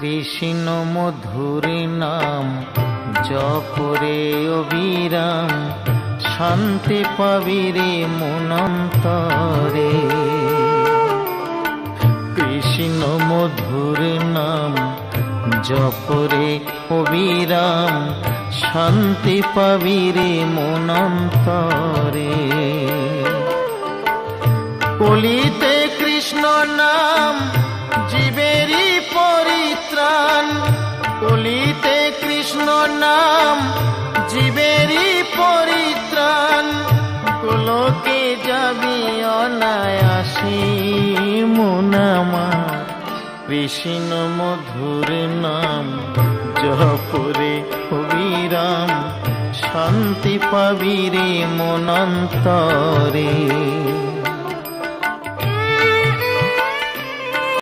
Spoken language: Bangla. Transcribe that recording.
কৃষ্ণ মধুর নাম জপরে অবিরাম, শান্তি পাবিরে মনন্তরে। কৃষ্ণ মধুর নাম জপরে অবিরাম, শান্তি পাবিরে মনন্তরে। কলিতে কৃষ্ণ নাম জীবেরই পরিত্রাণ, কলিতে কৃষ্ণ নাম জীবেরই পরিত্রাণ। গোলকে যাবি অনায়াসে মন আমার, কৃষ্ণ মধুর নাম জপরে অবিরাম, শান্তি পাবিরে মনন্তরে।